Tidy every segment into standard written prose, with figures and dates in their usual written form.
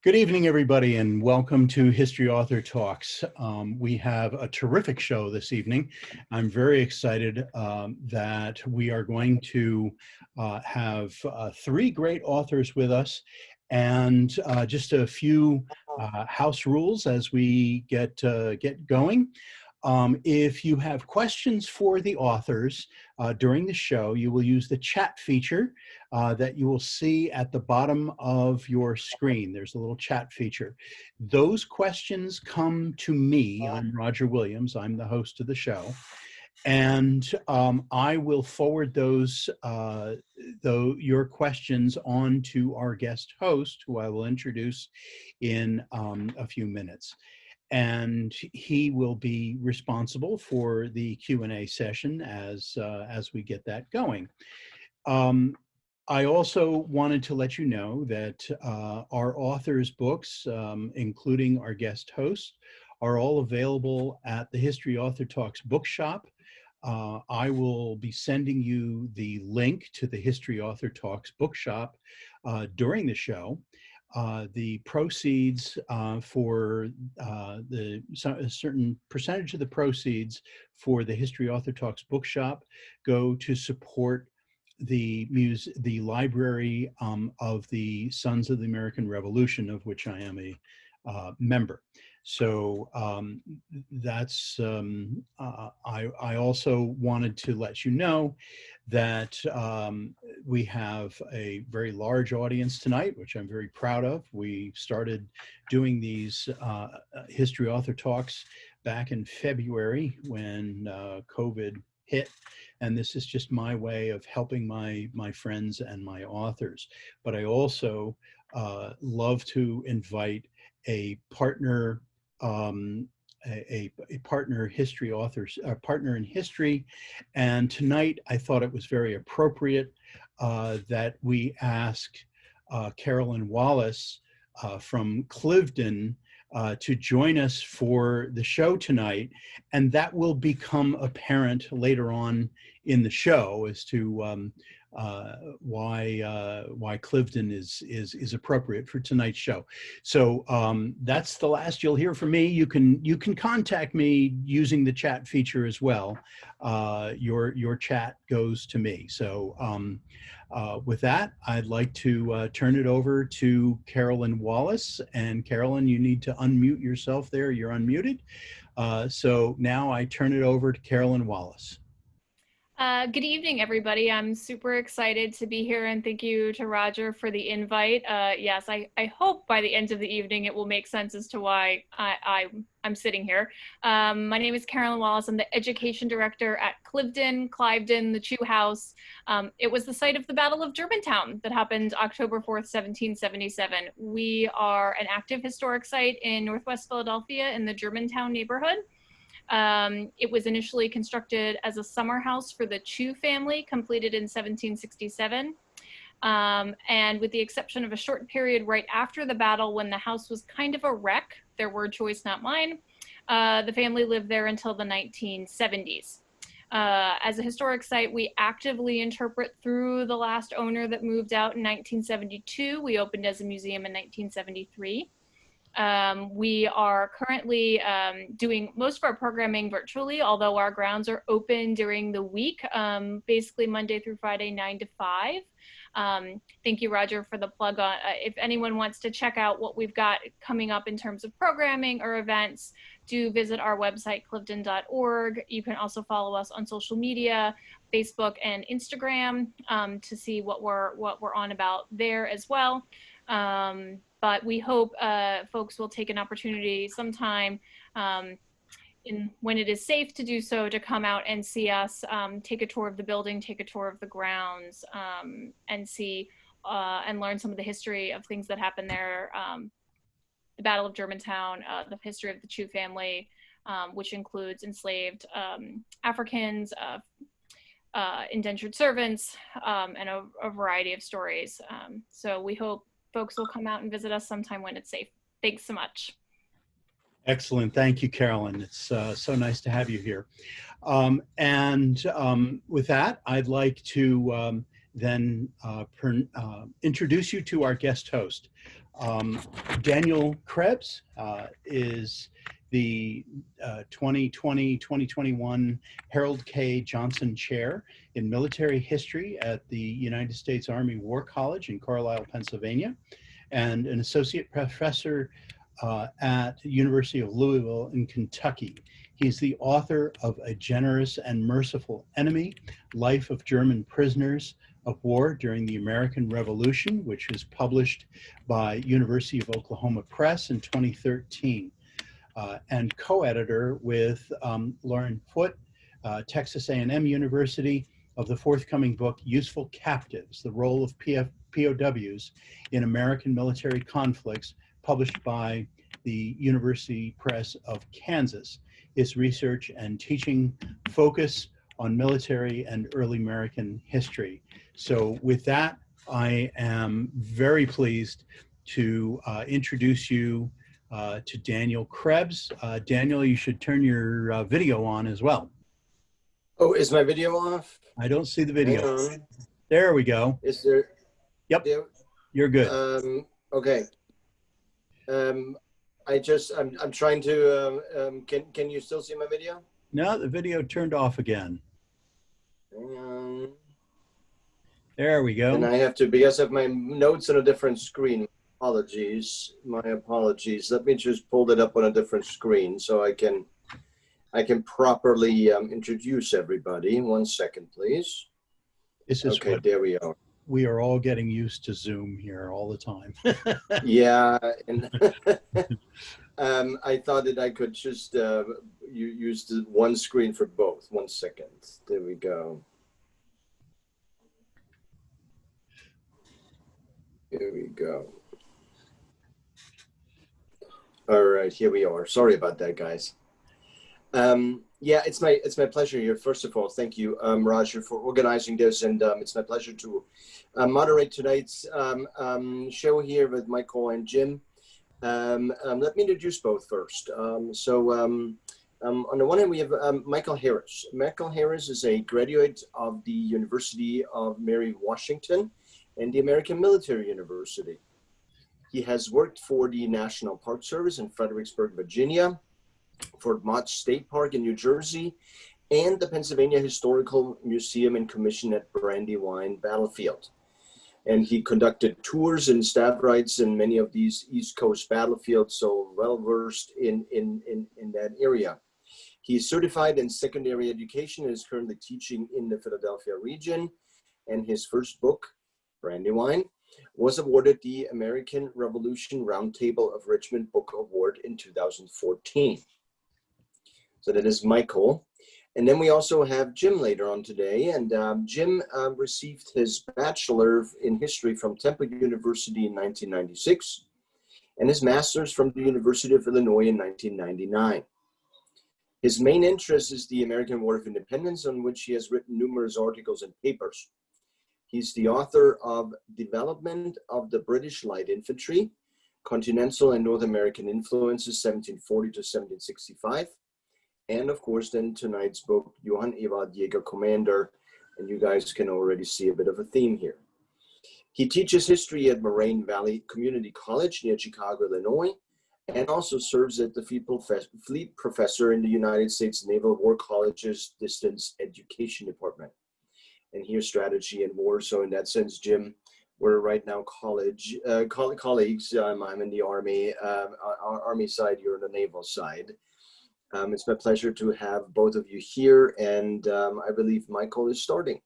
Good evening, everybody, and welcome to History Author Talks. We have a terrific show this evening. I'm very excited that we are going to have three great authors with us, and just a few house rules as we get going. If you have questions for the authors during the show, you will use the chat feature that you will see at the bottom of your screen. There's a little chat feature. Those questions come to me. I'm Roger Williams. I'm the host of the show. And I will forward your questions on to our guest host, who I will introduce in a few minutes. And he will be responsible for the Q&A session as we get that going. I also wanted to let you know that our authors' books, including our guest host, are all available at the History Author Talks bookshop. I will be sending you the link to the History Author Talks bookshop during the show. The proceeds for a certain percentage of the proceeds for the History Author Talks bookshop go to support the library of the Sons of the American Revolution, of which I am a member. So that's, I also wanted to let you know that we have a very large audience tonight, which I'm very proud of. We started doing these History Author Talks back in February when COVID hit. And this is just my way of helping my friends and my authors. But I also love to invite a partner, a partner history authors, a partner in history. And tonight I thought it was very appropriate that we ask Carolyn Wallace from Cliveden to join us for the show tonight, and that will become apparent later on in the show as to why Cliveden is appropriate for tonight's show. So that's the last you'll hear from me. You can contact me using the chat feature as well. Your chat goes to me. So with that, I'd like to turn it over to Carolyn Wallace. And Carolyn, you need to unmute yourself there. You're unmuted. So now I turn it over to Carolyn Wallace. Good evening, everybody. I'm super excited to be here, and thank you to Roger for the invite. Yes, I hope by the end of the evening it will make sense as to why I'm sitting here. My name is Carolyn Wallace. I'm the Education Director at Cliveden, the Chew House. It was the site of the Battle of Germantown that happened October 4th, 1777. We are an active historic site in Northwest Philadelphia in the Germantown neighborhood. It was initially constructed as a summer house for the Chew family, completed in 1767. And with the exception of a short period right after the battle when the house was kind of a wreck, their word choice, not mine, the family lived there until the 1970s. As a historic site, we actively interpret through the last owner that moved out in 1972. We opened as a museum in 1973. We are currently doing most of our programming virtually, although our grounds are open during the week, basically Monday through Friday, 9 to 5. Thank you, Roger, for the plug on. If anyone wants to check out what we've got coming up in terms of programming or events, do visit our website, cliveden.org. You can also follow us on social media, Facebook and Instagram, to see what we're on about there as well. But we hope folks will take an opportunity sometime when it is safe to do so, to come out and see us, take a tour of the building, take a tour of the grounds, and see and learn some of the history of things that happened there. The Battle of Germantown, the history of the Chew family, which includes enslaved Africans, indentured servants, and a variety of stories. So we hope folks will come out and visit us sometime when it's safe. Thanks so much. Excellent. Thank you, Carolyn. It's so nice to have you here. With that, I'd like to then introduce you to our guest host. Daniel Krebs is the 2020-2021 Harold K. Johnson Chair in Military History at the United States Army War College in Carlisle, Pennsylvania, and an associate professor at the University of Louisville in Kentucky. He's the author of A Generous and Merciful Enemy, Life of German Prisoners of War During the American Revolution, which was published by University of Oklahoma Press in 2013, and co-editor with Lauren Foote, Texas A&M University, of the forthcoming book, Useful Captives, The Role of POWs in American Military Conflicts, published by the University Press of Kansas. His research and teaching focus on military and early American history. So with that, I am very pleased to introduce you to Daniel Krebs. Daniel, you should turn your video on as well. Oh, is my video off? I don't see the video. There we go. Is there? Yep, you're good. Okay. I'm trying to, can you still see my video? No, the video turned off again. Hang on. There we go. And I have to, because of my notes on a different screen. Apologies, my apologies. Let me just pull that up on a different screen so I can properly introduce everybody. 1 second, please. This is okay, there we are. We are all getting used to Zoom here all the time. Yeah, and I thought that I could just use the one screen for both. 1 second. There we go. Here we go. All right, here we are. Sorry about that, guys. Yeah, it's my pleasure here. First of all, thank you, Roger, for organizing this, and it's my pleasure to moderate tonight's show here with Michael and Jim. Let me introduce both first. On the one hand, we have Michael Harris. Michael Harris is a graduate of the University of Mary Washington and the American Military University. He has worked for the National Park Service in Fredericksburg, Virginia, Fort Mott State Park in New Jersey, and the Pennsylvania Historical Museum and Commission at Brandywine Battlefield. And he conducted tours and staff rides in many of these East Coast battlefields, so well-versed in that area. He's certified in secondary education and is currently teaching in the Philadelphia region. And his first book, Brandywine, was awarded the American Revolution Roundtable of Richmond Book Award in 2014. So that is Michael. And then we also have Jim later on today. And Jim received his Bachelor in History from Temple University in 1996 and his Master's from the University of Illinois in 1999. His main interest is the American War of Independence, on which he has written numerous articles and papers. He's the author of Development of the British Light Infantry, Continental and North American Influences, 1740 to 1765. And of course, then tonight's book, JOHANN EWALD, Jager Commander. And you guys can already see a bit of a theme here. He teaches history at Moraine Valley Community College near Chicago, Illinois, and also serves as the Fleet Professor in the United States Naval War College's Distance Education Department. And here's strategy and war. So in that sense, Jim, we're right now colleagues. I'm in the Army, Army side, you're on the naval side. It's my pleasure to have both of you here. And I believe Michael is starting.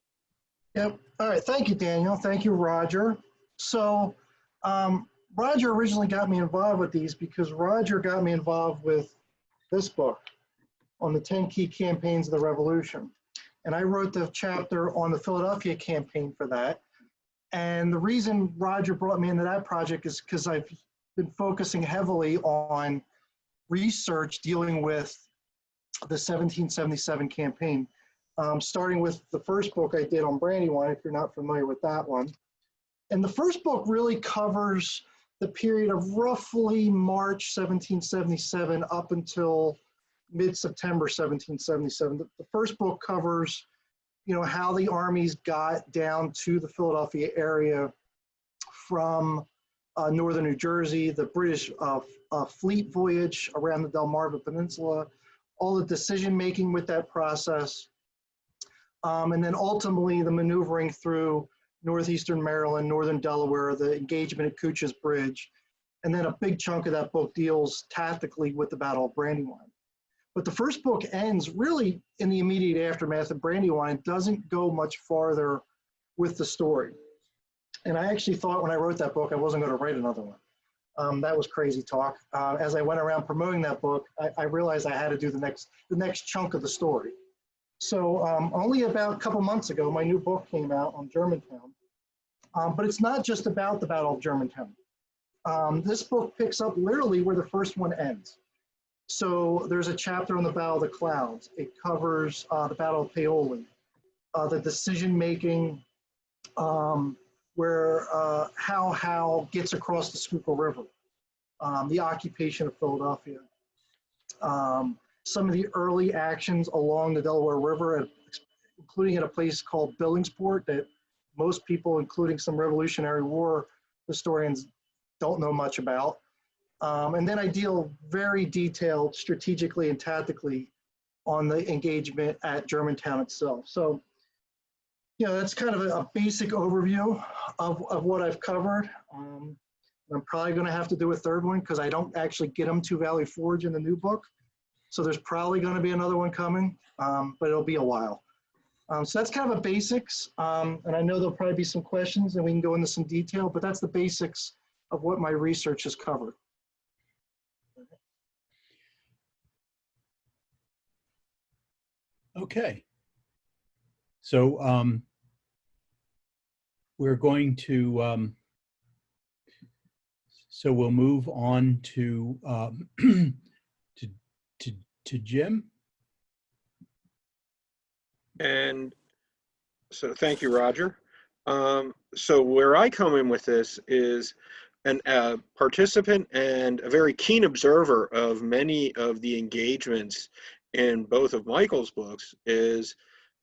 Yep. All right. Thank you, Daniel. Thank you, Roger. So Roger originally got me involved with these because Roger got me involved with this book on the 10 key campaigns of the Revolution. And I wrote the chapter on the Philadelphia campaign for that. And the reason Roger brought me into that project is because I've been focusing heavily on research dealing with the 1777 campaign, starting with the first book I did on Brandywine, if you're not familiar with that one. And the first book really covers the period of roughly March 1777 up until mid-September 1777. The first book covers, you know, how the armies got down to the Philadelphia area from northern New Jersey, the British fleet voyage around the Delmarva Peninsula, all the decision-making with that process, and then ultimately the maneuvering through northeastern Maryland, northern Delaware, the engagement at Couch's Bridge, and then a big chunk of that book deals tactically with the Battle of Brandywine. But the first book ends really in the immediate aftermath of Brandywine. It doesn't go much farther with the story. And I actually thought when I wrote that book, I wasn't going to write another one. That was crazy talk. As I went around promoting that book, I realized I had to do the next chunk of the story. So only about a couple months ago, my new book came out on Germantown. But it's not just about the Battle of Germantown. This book picks up literally where the first one ends. So there's a chapter on the Battle of the Clouds. It covers the Battle of Paoli, the decision-making, where how Howe gets across the Schuylkill River, the occupation of Philadelphia, some of the early actions along the Delaware River, including at a place called Billingsport that most people, including some Revolutionary War historians, don't know much about. And then I deal very detailed strategically and tactically on the engagement at Germantown itself. So, you know, that's kind of a basic overview of what I've covered. I'm probably going to have to do a third one because I don't actually get them to Valley Forge in the new book. So there's probably going to be another one coming, but it'll be a while. So that's kind of a basics. And I know there'll probably be some questions and we can go into some detail, but that's the basics of what my research has covered. Okay. So we're going to, so we'll move on to, to Jim. And so thank you, Roger. So where I come in with this is a participant and a very keen observer of many of the engagements in both of Michael's books is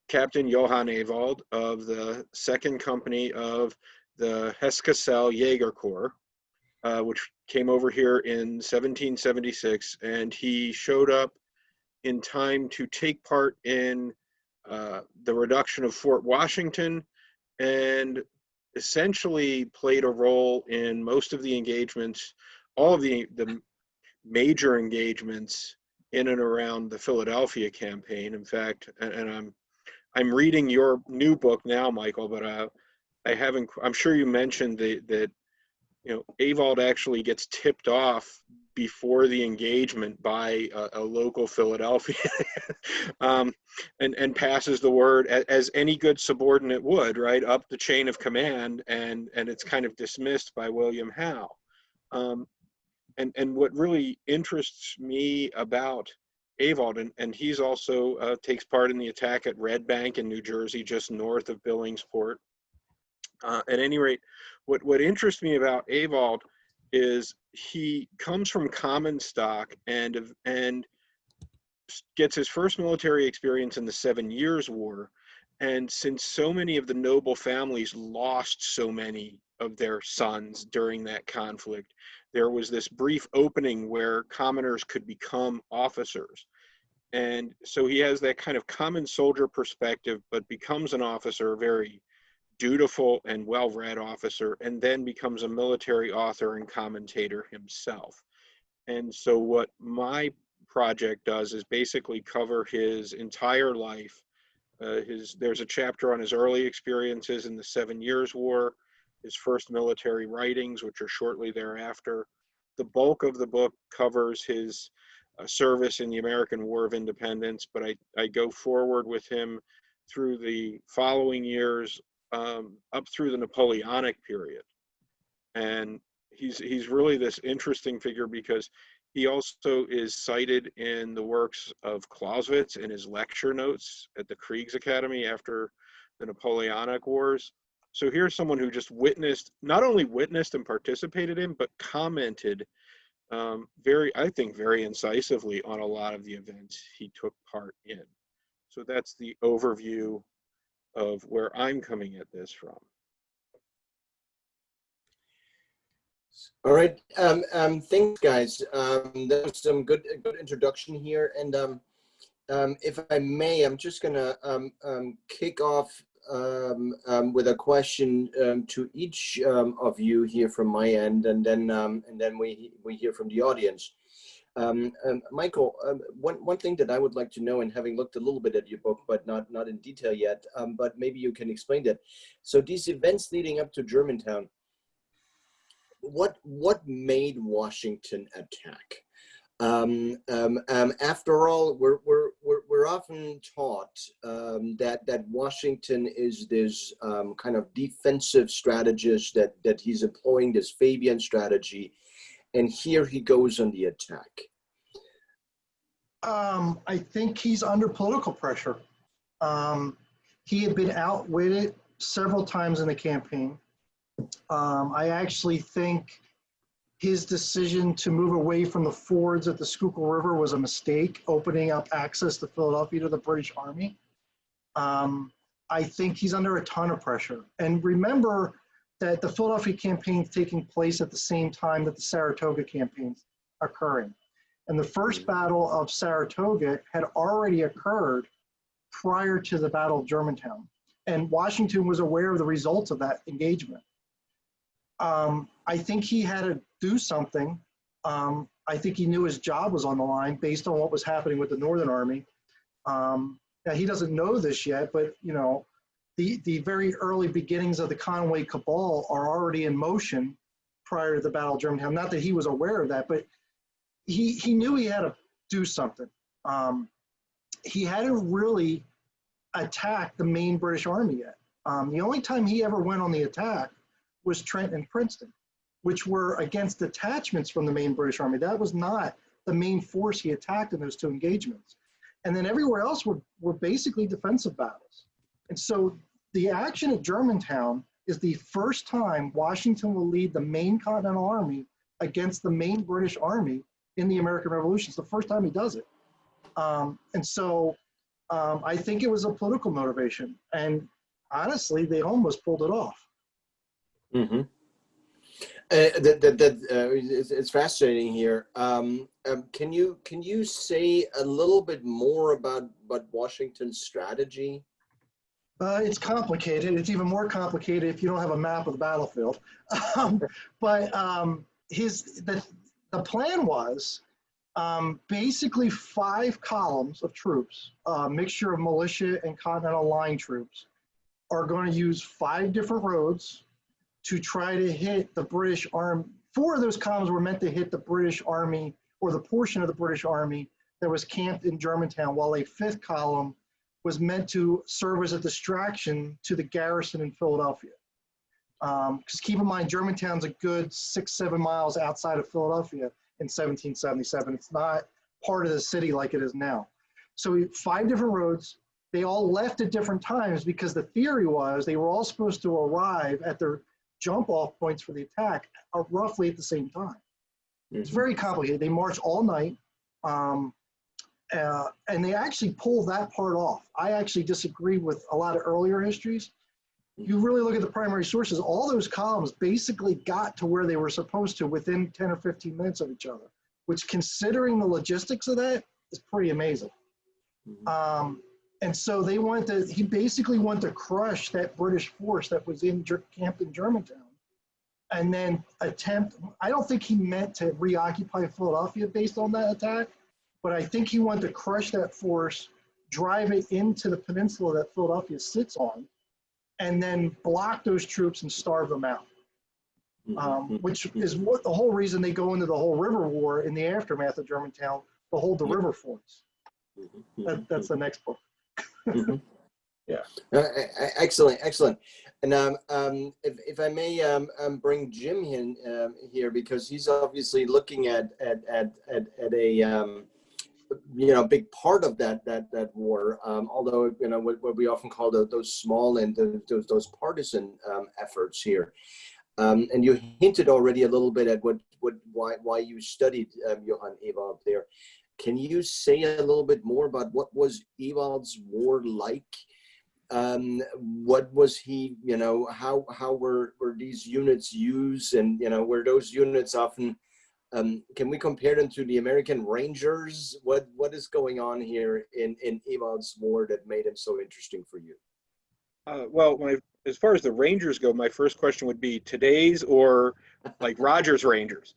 Captain JOHANN EWALD of the second company of the Hesse Jager Corps, which came over here in 1776, and he showed up in time to take part in the reduction of Fort Washington, and essentially played a role in most of the engagements, all of the major engagements in and around the Philadelphia campaign. In fact, and I'm reading your new book now, Michael, but I haven't. I'm sure you mentioned that you know Ewald actually gets tipped off before the engagement by a local Philadelphia, and passes the word as any good subordinate would, right, up the chain of command, and it's kind of dismissed by William Howe. And what really interests me about Ewald, and he's also takes part in the attack at Red Bank in New Jersey, just north of Billingsport. At any rate, what interests me about Ewald is he comes from common stock and gets his first military experience in the 7 Years' War. And since so many of the noble families lost so many of their sons during that conflict, there was this brief opening where commoners could become officers. And so he has that kind of common soldier perspective, but becomes an officer, a very dutiful and well-read officer, and then becomes a military author and commentator himself. And so what my project does is basically cover his entire life. There's a chapter on his early experiences in the 7 Years' War, his first military writings, which are shortly thereafter. The bulk of the book covers his service in the American War of Independence, but I go forward with him through the following years, up through the Napoleonic period. And he's really this interesting figure because he also is cited in the works of Clausewitz in his lecture notes at the Kriegsakademie after the Napoleonic Wars. So here's someone who just not only witnessed and participated in, but commented I think very incisively on a lot of the events he took part in. So that's the overview of where I'm coming at this from. All right. Thanks, guys. That was some good introduction here. And if I may, I'm just gonna kick off with a question to each of you here from my end, and then we hear from the audience. Michael, one thing that I would like to know, and having looked a little bit at your book, but not in detail yet, but maybe you can explain that. So these events leading up to Germantown, what made Washington attack? After all, we're often taught that Washington is this kind of defensive strategist, that he's employing this Fabian strategy, and here he goes on the attack. I think he's under political pressure. He had been outwitted several times in the campaign. I actually think his decision to move away from the fords at the Schuylkill River was a mistake, opening up access to Philadelphia to the British Army. I think he's under a ton of pressure. And remember that the Philadelphia campaign is taking place at the same time that the Saratoga campaign's occurring. And the first battle of Saratoga had already occurred prior to the Battle of Germantown. And Washington was aware of the results of that engagement. I think he had to do something. I think he knew his job was on the line based on what was happening with the Northern Army. Now he doesn't know this yet, but you know, the very early beginnings of the Conway Cabal are already in motion prior to the Battle of Germantown. Not that he was aware of that, but he knew he had to do something. He hadn't really attacked the main British Army yet. The only time he ever went on the attack was Trenton and Princeton, which were against detachments from the main British Army. That was not the main force he attacked in those two engagements. And then everywhere else were basically defensive battles. And so the action at Germantown is the first time Washington will lead the main Continental Army against the main British Army in the American Revolution. It's the first time he does it. And so I think it was a political motivation. And honestly, they almost pulled it off. Mm-hmm. It's fascinating here. Can you say a little bit more about Washington's strategy? It's complicated. It's even more complicated if you don't have a map of the battlefield. But the plan was basically 5 columns of troops, a mixture of militia and Continental Line troops, are going to use 5 different roads to try to hit the British Army. 4 of those columns were meant to hit the British Army, or the portion of the British Army that was camped in Germantown, while a 5th column was meant to serve as a distraction to the garrison in Philadelphia. Because keep in mind, Germantown's a good 6-7 miles outside of Philadelphia in 1777. It's not part of the city like it is now. So 5 different roads. They all left at different times because the theory was they were all supposed to arrive at their jump-off points for the attack are roughly at the same time. It's very complicated. They march all night, and they actually pull that part off. I actually disagree with a lot of earlier histories. You really look at the primary sources, all those columns basically got to where they were supposed to within 10 or 15 minutes of each other, which, considering the logistics of that, is pretty amazing. And so he basically wanted to crush that British force that was camped in Germantown, and then I don't think he meant to reoccupy Philadelphia based on that attack, but I think he wanted to crush that force, drive it into the peninsula that Philadelphia sits on, and then block those troops and starve them out, which is what the whole reason they go into the whole river war in the aftermath of Germantown, to hold the river forts. That's the next book. Yeah. Excellent. And if I may bring Jim in here, because he's obviously looking at a big part of that war, although what we often call those small and those partisan efforts here. And you hinted already a little bit at why you studied Johann Ewald there. Can you say a little bit more about what was Ewald's war like? What was he, you know, how were these units used, and, you know, were those units often, can we compare them to the American Rangers? What is going on here in Ewald's war that made him so interesting for you? Well, as far as the Rangers go, my first question would be today's or like Rogers Rangers.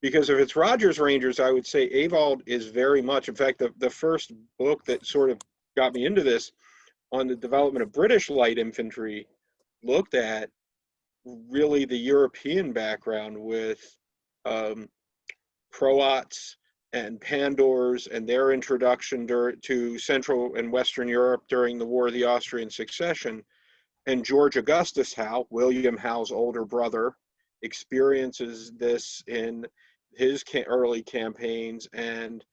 Because if it's Rogers Rangers, I would say Ewald is very much, in fact, the first book that sort of got me into this on the development of British light infantry looked at really the European background with Croats and Pandors and their introduction to Central and Western Europe during the War of the Austrian Succession. And George Augustus Howe, William Howe's older brother, experiences this in his early campaigns, and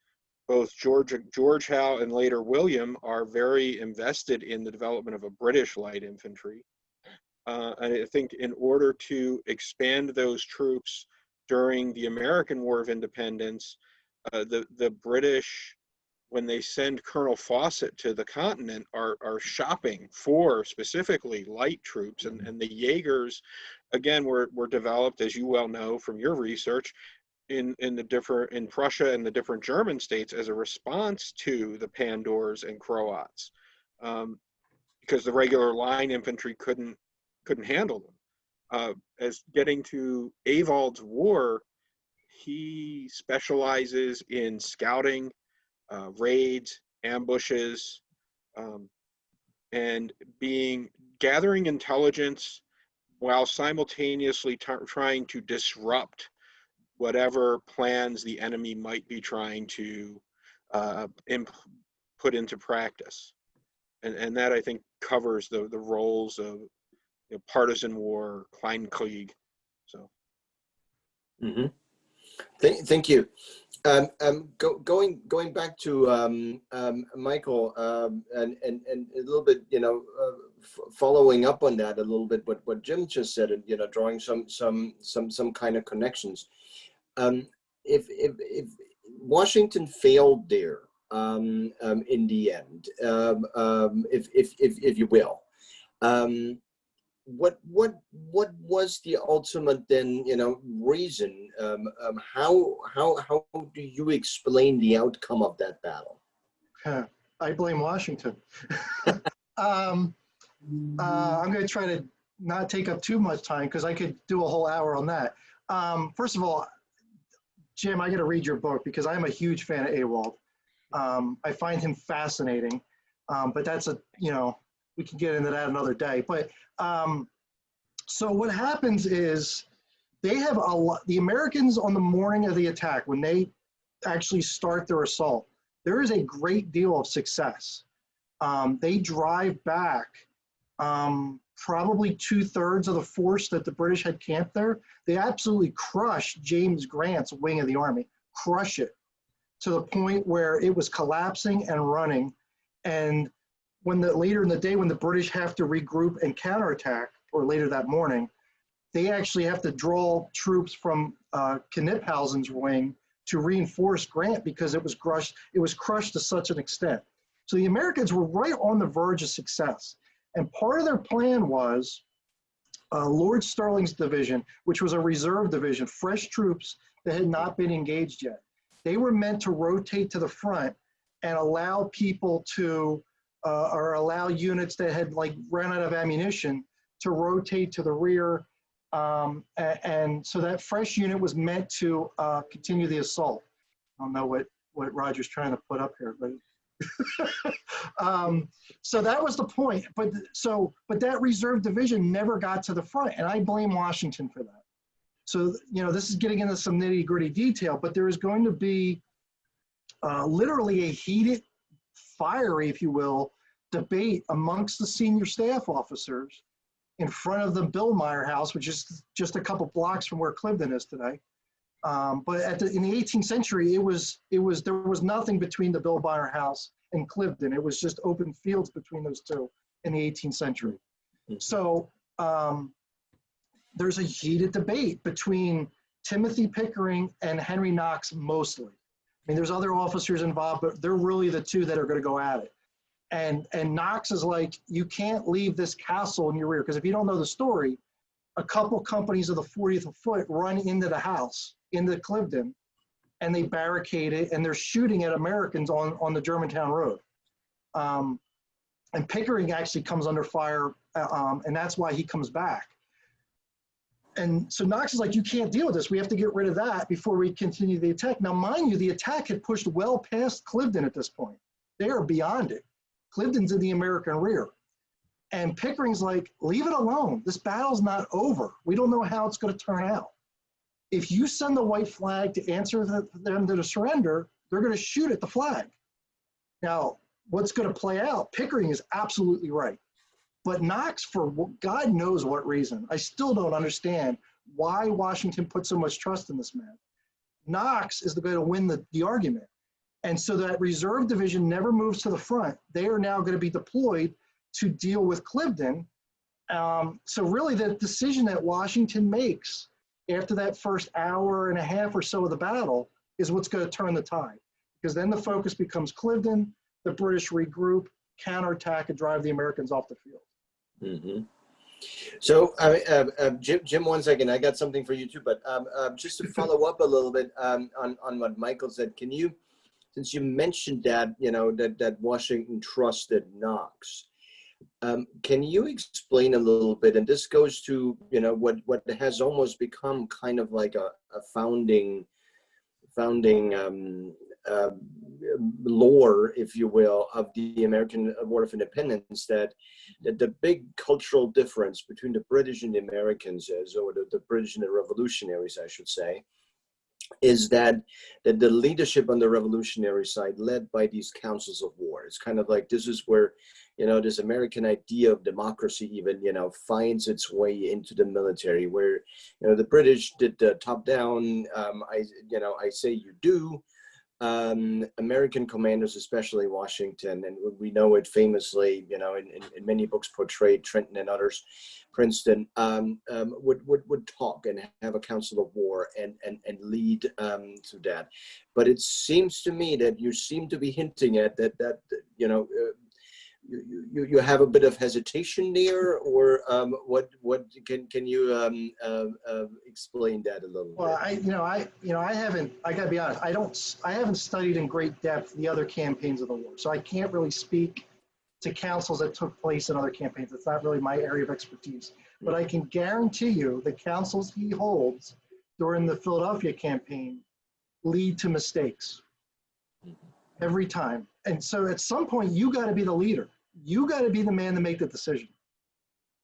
both George Howe and later William are very invested in the development of a British light infantry. And I think in order to expand those troops during the American War of Independence, the British, when they send Colonel Fawcett to the continent, are shopping for specifically light troops, and the Jagers, again, were developed, as you well know from your research, in Prussia and the different German states as a response to the Pandors and Croats, because the regular line infantry couldn't handle them. As getting to Ewald's war, he specializes in scouting, raids, ambushes, and gathering intelligence while simultaneously trying to disrupt whatever plans the enemy might be trying to put into practice. And that, I think, covers the roles of, you know, partisan war, Kleinkrieg. So. Mm-hmm. Thank you. Going back to Michael, and a little bit, you know, following up on that a little bit, what Jim just said, and, you know, drawing some kind of connections. If Washington failed there in the end, if you will, what was the ultimate then, you know, reason? How do you explain the outcome of that battle? I blame Washington. I'm going to try to not take up too much time because I could do a whole hour on that. First of all, Jim, I got to read your book because I'm a huge fan of Ewald. I find him fascinating, but that's you know, we can get into that another day. But so what happens is they have the Americans on the morning of the attack, when they actually start their assault, there is a great deal of success. They drive back probably 2/3 of the force that the British had camped there. They absolutely crush James Grant's wing of the army, crush it to the point where it was collapsing and running. And when later in the day, when the British have to regroup and counterattack, or later that morning, they actually have to draw troops from Kniphausen's wing to reinforce Grant because it was crushed to such an extent. So the Americans were right on the verge of success. And part of their plan was Lord Stirling's division, which was a reserve division, fresh troops that had not been engaged yet. They were meant to rotate to the front and allow people to, or allow units that had like run out of ammunition to rotate to the rear. And so that fresh unit was meant to continue the assault. I don't know what Roger's trying to put up here, but so that was the point. But that reserve division never got to the front, and I blame Washington for that. So, you know, this is getting into some nitty-gritty detail, but there is going to be literally a heated, fiery, if you will, debate amongst the senior staff officers in front of the Billmeyer House, which is just a couple blocks from where Cliveden is today. But in the 18th century, there was nothing between the Billmeyer House and Cliveden. It was just open fields between those two in the 18th century. Mm-hmm. So there's a heated debate between Timothy Pickering and Henry Knox mostly. I mean, there's other officers involved, but they're really the two that are going to go at it. And Knox is like, you can't leave this castle in your rear, because if you don't know the story, a couple companies of the 40th Foot run into the house, into Clifton, and they barricade it, and they're shooting at Americans on the Germantown Road. And Pickering actually comes under fire, and that's why he comes back. And so Knox is like, you can't deal with this. We have to get rid of that before we continue the attack. Now, mind you, the attack had pushed well past Clifton at this point. They are beyond it. Clifton's in the American rear. And Pickering's like, leave it alone. This battle's not over. We don't know how it's going to turn out. If you send the white flag to answer them to the surrender, they're going to shoot at the flag. Now, what's going to play out? Pickering is absolutely right. But Knox, for God knows what reason, I still don't understand why Washington put so much trust in this man. Knox is the guy to win the argument. And so that reserve division never moves to the front. They are now going to be deployed to deal with Clifton. So really the decision that Washington makes after that first hour and a half or so of the battle is what's going to turn the tide. Because then the focus becomes Clifton, the British regroup, counterattack, and drive the Americans off the field. Mm-hmm. So, Jim, 1 second, I got something for you too, but just to follow up a little bit on what Michael said, can you, since you mentioned that, you know, that Washington trusted Knox, can you explain a little bit, and this goes to, you know, what has almost become kind of like a founding lore, if you will, of the American War of Independence, that the big cultural difference between the British and the Americans is, or the British and the revolutionaries, I should say, is that the leadership on the revolutionary side led by these councils of war. It's kind of like, this is where, you know, this American idea of democracy even, you know, finds its way into the military, where, you know, the British did the top down, I say you do. American commanders, especially Washington, and we know it famously, you know, in many books portrayed, Trenton and others, Princeton, would talk and have a council of war and lead to that. But it seems to me that you seem to be hinting at that you know, you have a bit of hesitation there, or what can you explain that a little bit? Well, I haven't, I gotta be honest, I haven't studied in great depth the other campaigns of the war, so I can't really speak to councils that took place in other campaigns. It's not really my area of expertise, but I can guarantee you the councils he holds during the Philadelphia campaign lead to mistakes every time. And so at some point you got to be the leader. You got to be the man to make the decision.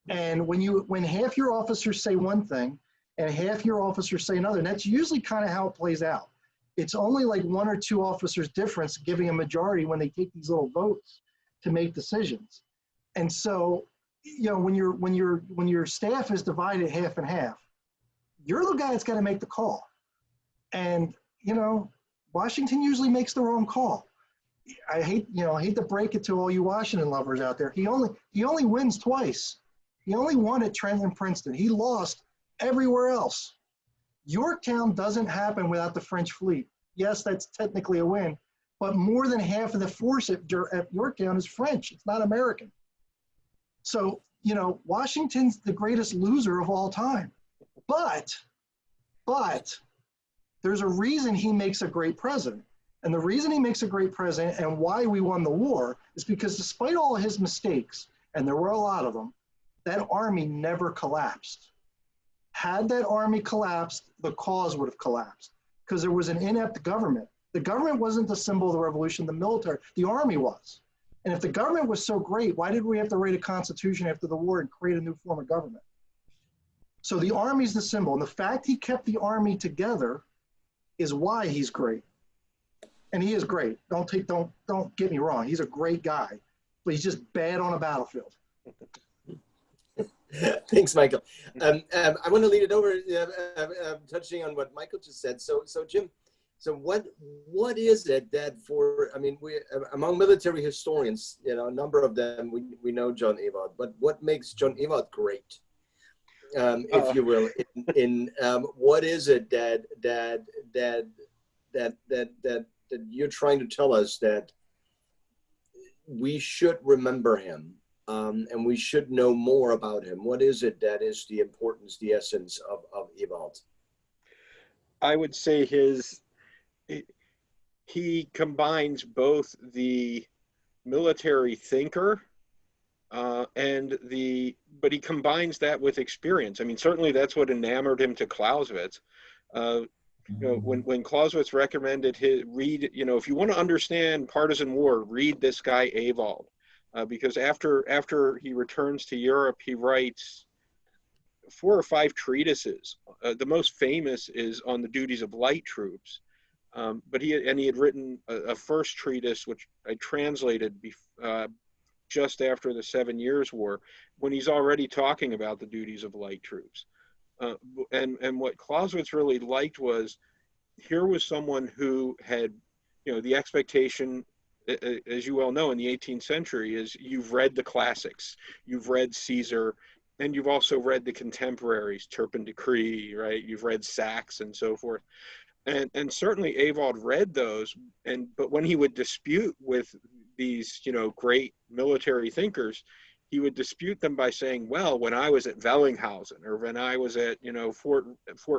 And when half your officers say one thing and half your officers say another, and that's usually kind of how it plays out. It's only like 1 or 2 officers difference giving a majority when they take these little votes to make decisions. And so, you know, when your staff is divided half and half, you're the guy that's got to make the call. And, you know, Washington usually makes the wrong call. I hate to break it to all you Washington lovers out there. He only wins twice. He only won at Trenton and Princeton. He lost everywhere else. Yorktown doesn't happen without the French fleet. Yes, that's technically a win, but more than half of the force at Yorktown is French. It's not American. So, you know, Washington's the greatest loser of all time. But there's a reason he makes a great president. And the reason he makes a great president and why we won the war is because despite all his mistakes, and there were a lot of them, that army never collapsed. Had that army collapsed, the cause would have collapsed because there was an inept government. The government wasn't the symbol of the revolution, the military, the army was. And if the government was so great, why did we have to write a constitution after the war and create a new form of government? So the army's the symbol. And the fact he kept the army together is why he's great. And he is great. Don't get me wrong. He's a great guy, but he's just bad on a battlefield. Thanks, Michael. I want to lead it over, touching on what Michael just said. So Jim, so what is it that we among military historians, you know, a number of them, we know John Ewald, but what makes John Ewald great, if you will, in what is it that you're trying to tell us that we should remember him, and we should know more about him? What is it that is the importance, the essence of Ewald? I would say he combines both the military thinker but he combines that with experience. I mean, certainly that's what enamored him to Clausewitz. When Clausewitz recommended read, if you want to understand partisan war, read this guy Ewald, because after he returns to Europe, he writes 4 or 5 treatises. The most famous is on the duties of light troops, but he had written a first treatise which I translated just after the 7 Years' War, when he's already talking about the duties of light troops. And what Clausewitz really liked was, here was someone who had, the expectation, as you well know, in the 18th century is you've read the classics, you've read Caesar, and you've also read the contemporaries, Turpin Decree, right? You've read Saxe and so forth. And certainly Ewald read those, but when he would dispute with these, great military thinkers, he would dispute them by saying, well, when I was at Vellinghausen, or when I was at, Fort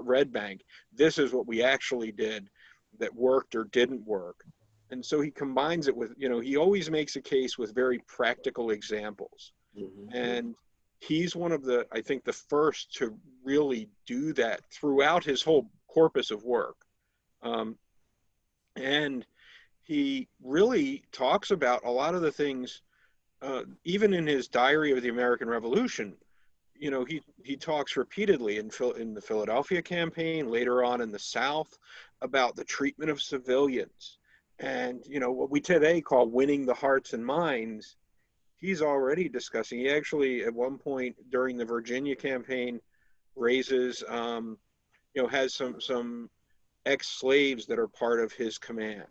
Red Bank, this is what we actually did that worked or didn't work. And so he combines it with, he always makes a case with very practical examples. Mm-hmm. And he's one of the, I think, the first to really do that throughout his whole corpus of work. And he really talks about a lot of the things, even in his Diary of the American Revolution. He talks repeatedly in the Philadelphia campaign, later on in the South, about the treatment of civilians. And, what we today call winning the hearts and minds, he's already discussing. He actually, at one point during the Virginia campaign, raises, has some ex-slaves that are part of his command.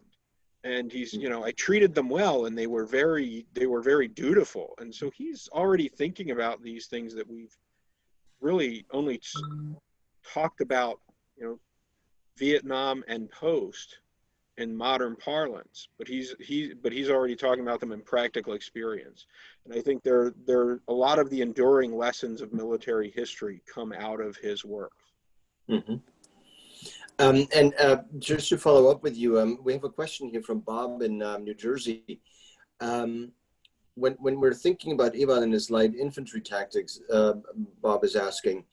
And he's, I treated them well, and they were very dutiful. And so he's already thinking about these things that we've really only talked about, Vietnam and post in modern parlance. But he's already talking about them in practical experience. And I think there a lot of the enduring lessons of military history come out of his work. Mm-hmm. And just to follow up with you, we have a question here from Bob in New Jersey. When we're thinking about Ewald and his light infantry tactics, Bob is asking,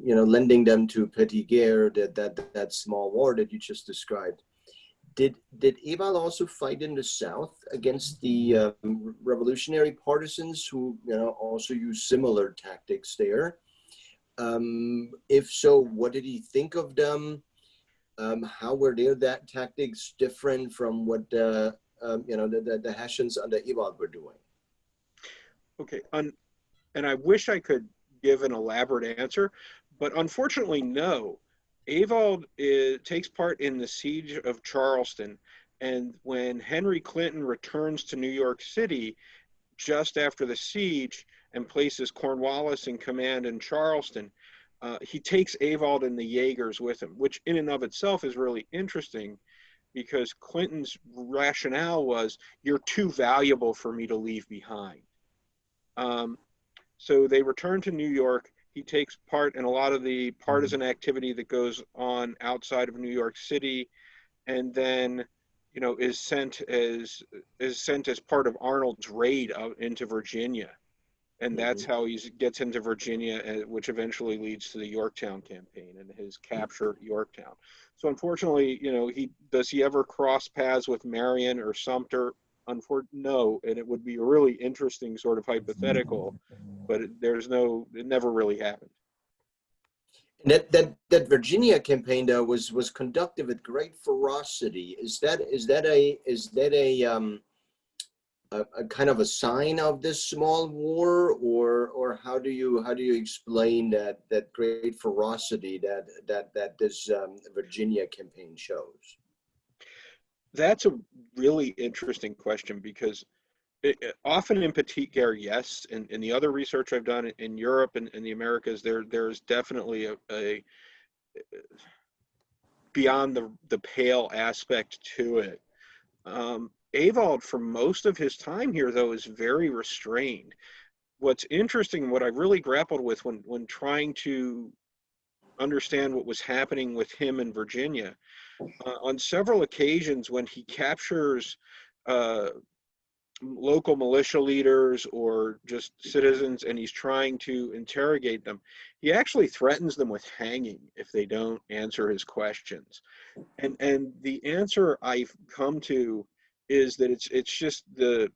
lending them to Petit Guerre, that small war that you just described. Did Ewald also fight in the South against the revolutionary partisans who also use similar tactics there? If so, what did he think of them? How were that tactics different from what the Hessians under Ewald were doing? Okay, and I wish I could give an elaborate answer, but unfortunately, no. Ewald takes part in the siege of Charleston, and when Henry Clinton returns to New York City just after the siege and places Cornwallis in command in Charleston, he takes Ewald and the Jagers with him, which in and of itself is really interesting, because Clinton's rationale was, you're too valuable for me to leave behind. So they return to New York. He takes part in a lot of the partisan activity that goes on outside of New York City, and then is sent as part of Arnold's raid out into Virginia. And that's how he gets into Virginia, which eventually leads to the Yorktown campaign and his capture at Yorktown. So unfortunately, does he ever cross paths with Marion or Sumter? No, and it would be a really interesting sort of hypothetical, but it never really happened. That Virginia campaign though was conducted with great ferocity. Is that a kind of a sign of this small war, or how do you explain that great ferocity that this Virginia campaign shows? That's a really interesting question, because often in Petit Guerre, yes, and in the other research I've done in Europe and in the Americas, there's definitely a beyond the pale aspect to it. Ewald, for most of his time here, though, is very restrained. What's interesting, what I really grappled with when trying to understand what was happening with him in Virginia, on several occasions when he captures local militia leaders or just citizens and he's trying to interrogate them, he actually threatens them with hanging if they don't answer his questions. And the answer I've come to is that it's just the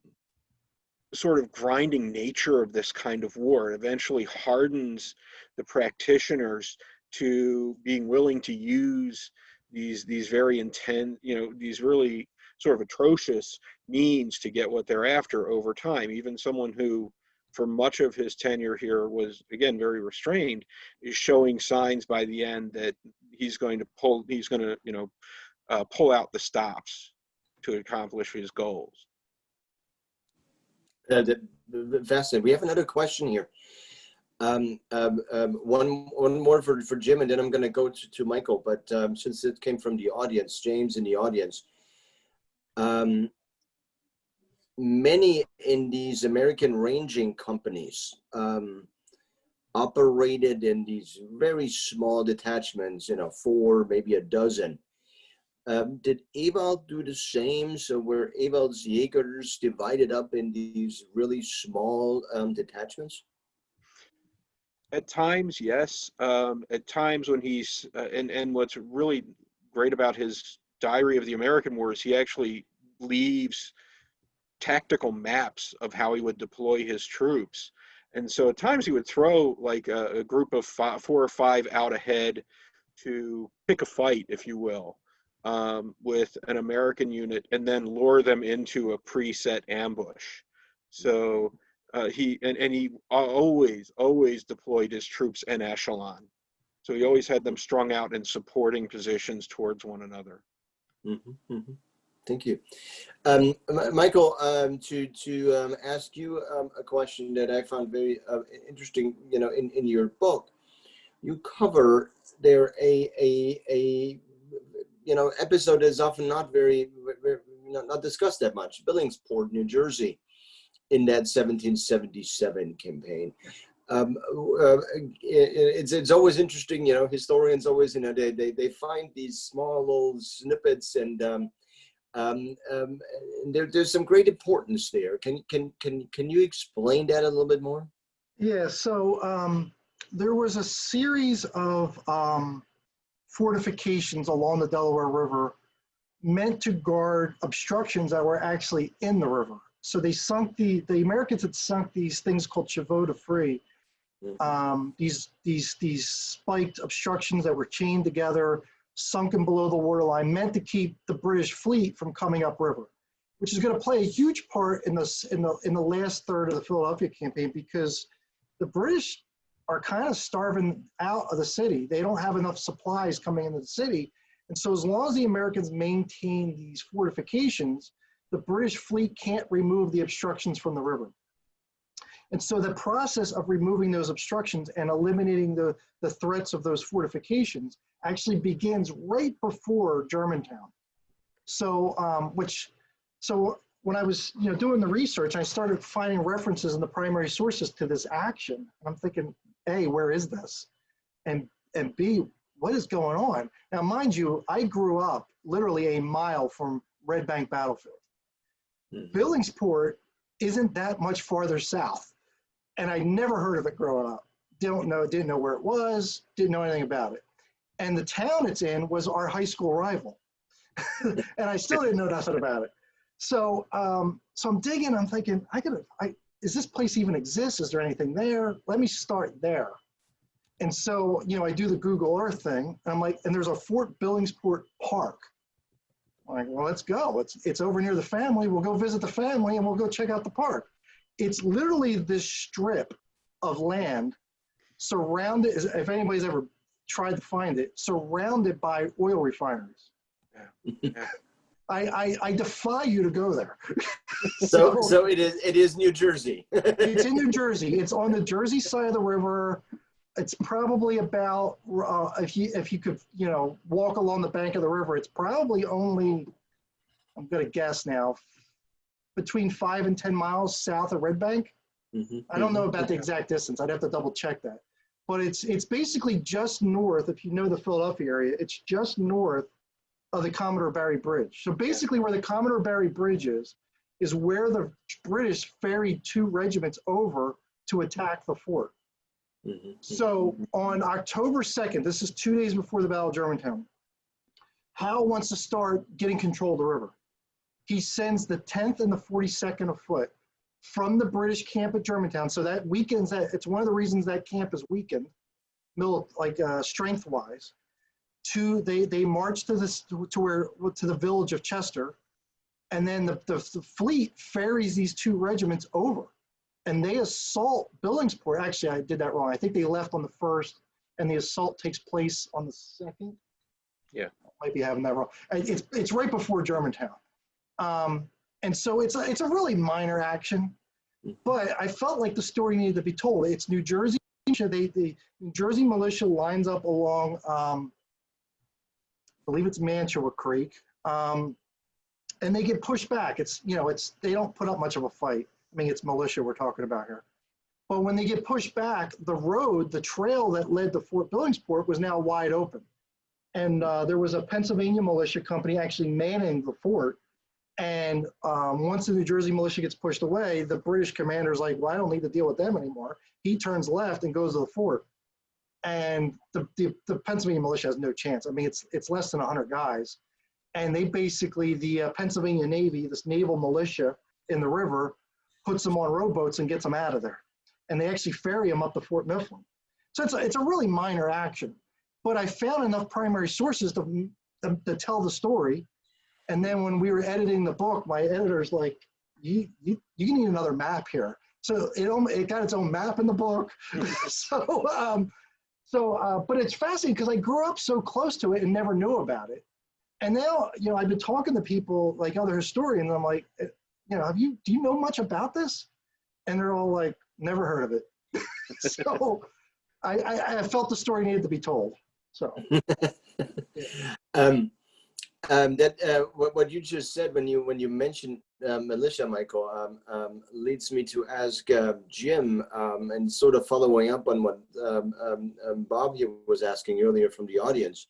sort of grinding nature of this kind of war. It eventually hardens the practitioners to being willing to use these very intense, these really sort of atrocious means to get what they're after over time. Even someone who, for much of his tenure here, was again very restrained, is showing signs by the end that he's going to pull out the stops to accomplish his goals. Fascinating. We have another question here. One more for Jim, and then I'm going to go to Michael. But since it came from the audience, James in the audience, many in these American ranging companies operated in these very small detachments, 4, maybe a dozen. Did Ewald do the same? So were Ewald's Jagers divided up in these really small detachments? At times, yes. At times when he's, and what's really great about his Diary of the American Wars, he actually leaves tactical maps of how he would deploy his troops. And so at times he would throw like a group of 4 or 5 out ahead to pick a fight, if you will, with an American unit and then lure them into a preset ambush. So he always deployed his troops en echelon. So he always had them strung out in supporting positions towards one another. Mm-hmm, mm-hmm. Thank you. Michael, to ask you a question that I found very interesting, in your book, you cover there a episode that is often not very not discussed that much, Billingsport, New Jersey, in that 1777 campaign. It's always interesting, historians always, they find these small little snippets, and there's some great importance there. Can you explain that a little bit more? Yeah, so there was a series of fortifications along the Delaware River meant to guard obstructions that were actually in the river. So they sunk the Americans had sunk these things called chevaux de frise, these spiked obstructions that were chained together, sunken below the waterline, meant to keep the British fleet from coming upriver, which is going to play a huge part in the last third of the Philadelphia campaign, because the British are kind of starving out of the city. They don't have enough supplies coming into the city. And so as long as the Americans maintain these fortifications, the British fleet can't remove the obstructions from the river. And so the process of removing those obstructions and eliminating the threats of those fortifications actually begins right before Germantown. So, when I was doing the research, I started finding references in the primary sources to this action. And I'm thinking, A, where is this? And B, what is going on? Now, mind you, I grew up literally a mile from Red Bank Battlefield. Billingsport isn't that much farther south, and I never heard of it growing up. Didn't know where it was, didn't know anything about it. And the town it's in was our high school rival. And I still didn't know nothing about it. So so I'm digging, I'm thinking, is this place even exist? Is there anything there? Let me start there. And so, I do the Google Earth thing, and I'm like, and there's a Fort Billingsport Park. I'm like, well, let's go. It's over near the family. We'll go visit the family and we'll go check out the park. It's literally this strip of land surrounded, if anybody's ever tried to find it, surrounded by oil refineries. Yeah. I defy you to go there. So it is New Jersey. It's in New Jersey. It's on the Jersey side of the river. It's probably about, if you could, walk along the bank of the river, it's probably only, I'm going to guess now, between 5 and 10 miles south of Red Bank. I don't know about the Mhm. exact distance. I'd have to double check that. But it's basically just north, if you know the Philadelphia area, it's just north of the Commodore Barry Bridge. So basically where the Commodore Barry Bridge is where the British ferried 2 regiments over to attack the fort. Mhm. So on October 2nd, this is 2 days before the Battle of Germantown, Howe wants to start getting control of the river. He sends the 10th and the 42nd afoot from the British camp at Germantown. So that weakens that. It's one of the reasons that camp is weakened, strength-wise. They march to the village of Chester, and then the fleet ferries these 2 regiments over, and they assault Billingsport. Actually, I did that wrong. I think they left on the 1st, and the assault takes place on the 2nd. Yeah, I might be having that wrong. It's right before Germantown, and so it's a really minor action, but I felt like the story needed to be told. It's New Jersey. The New Jersey militia lines up along, I believe it's Mantua Creek, and they get pushed back. They don't put up much of a fight. I mean, it's militia we're talking about here. But when they get pushed back, the trail that led to Fort Billingsport was now wide open. And there was a Pennsylvania militia company actually manning the fort. And once the New Jersey militia gets pushed away, the British commander's like, well, I don't need to deal with them anymore. He turns left and goes to the fort. And the Pennsylvania militia has no chance. I mean, it's less than 100 guys. And they basically, the Pennsylvania Navy, this naval militia in the river, puts them on rowboats and gets them out of there. And they actually ferry them up to Fort Mifflin. So it's a really minor action. But I found enough primary sources to tell the story. And then when we were editing the book, my editor's like, you need another map here. So it got its own map in the book. But it's fascinating because I grew up so close to it and never knew about it. And now, I've been talking to people like other historians, and I'm like, do you know much about this? And they're all like, never heard of it. So I felt the story needed to be told. So. What you just said when you mentioned militia, Michael, leads me to ask Jim, and sort of following up on what Bob here was asking earlier from the audience.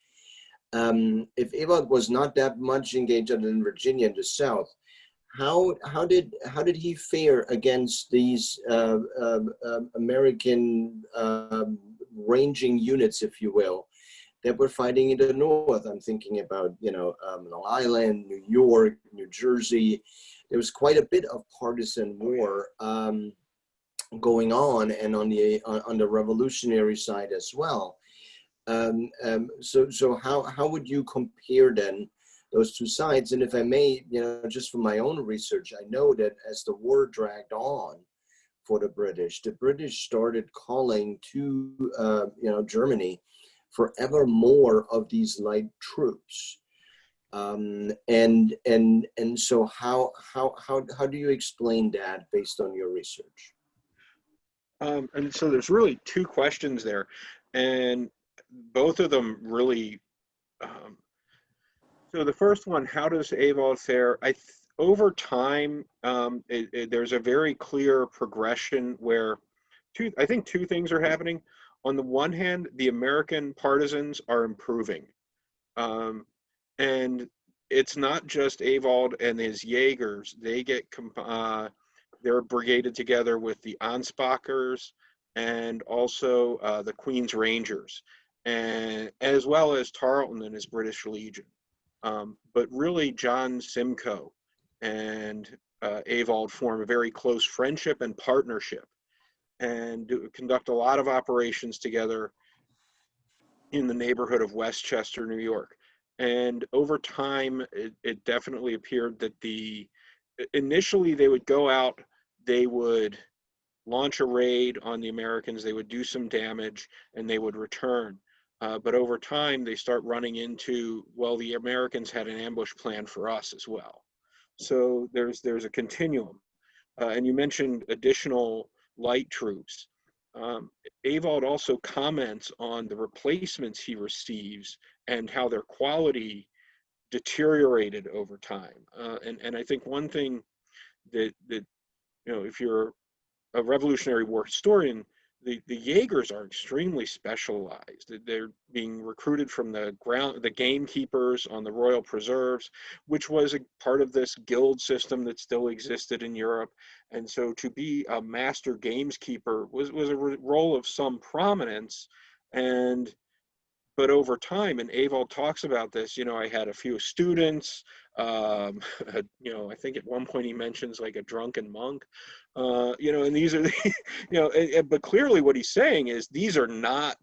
If Ewald was not that much engaged in Virginia in the South, how did he fare against these American ranging units, if you will, that were fighting in the North? I'm thinking about Long Island, New York, New Jersey. There was quite a bit of partisan war going on, and on the revolutionary side as well. So how would you compare then those 2 sides? And if I may, just from my own research, I know that as the war dragged on for the British started calling to Germany for ever more of these light troops. And so how do you explain that based on your research? And so there's really 2 questions there, and both of them really, so the first one, how does Ewald fare? Over time, there's a very clear progression where I think 2 things are happening. On the one hand, the American partisans are improving. And it's not just Ewald and his Jagers. They they're brigaded together with the Ansbachers and also the Queen's Rangers, and as well as Tarleton and his British Legion. But really, John Simcoe and Ewald form a very close friendship and partnership, and conduct a lot of operations together in the neighborhood of Westchester, New York. And over time, it definitely appeared that initially they would go out, they would launch a raid on the Americans, they would do some damage, and they would return. But over time, they start running into, well, the Americans had an ambush plan for us as well. So there's a continuum. And you mentioned additional light troops. Ewald also comments on the replacements he receives and how their quality deteriorated over time. And I think one thing that if you're a Revolutionary War historian, the Jagers are extremely specialized. They're being recruited from the gamekeepers on the royal preserves, which was a part of this guild system that still existed in Europe. And so to be a master gameskeeper was a role of some prominence. But over time, and Ewald talks about this, I had a few students, I think at one point he mentions like a drunken monk, and these are, but clearly what he's saying is these are not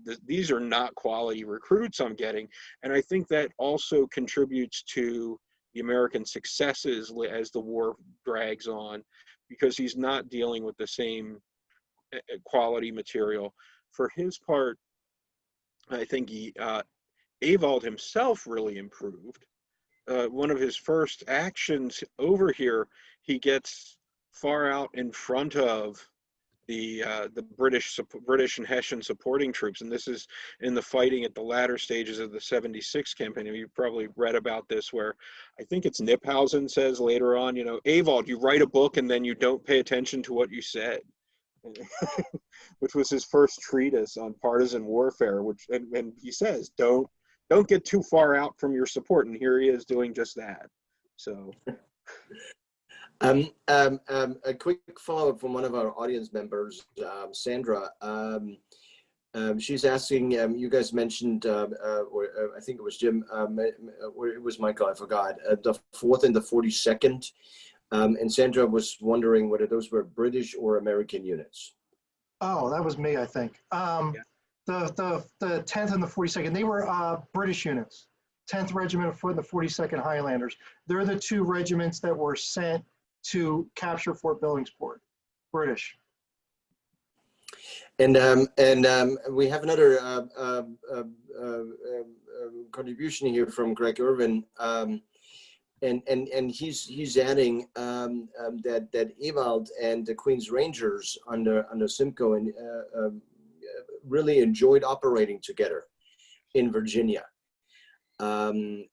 quality recruits I'm getting. And I think that also contributes to the American successes as the war drags on, because he's not dealing with the same quality material. For his part, I think Ewald himself really improved. One of his first actions over here, he gets far out in front of the British and Hessian supporting troops, and this is in the fighting at the latter stages of the 76 campaign. And you've probably read about this, where I think it's Kniphausen says later on, Ewald, you write a book and then you don't pay attention to what you said. Which was his first treatise on partisan warfare, and he says, don't get too far out from your support, and here he is doing just that. So a quick follow-up from one of our audience members, Sandra. She's asking, you guys mentioned, or I think it was Jim, or it was Michael, I forgot, the 4th and the 42nd. And Sandra was wondering whether those were British or American units. Oh, that was me, I think. Yeah. The 10th and the 42nd, they were British units. 10th Regiment of Foot and the 42nd Highlanders. They're the two regiments that were sent to capture Fort Billingsport. British. And we have another contribution here from Greg Irvin. And he's adding that Ewald and the Queen's Rangers under Simcoe and really enjoyed operating together in Virginia. And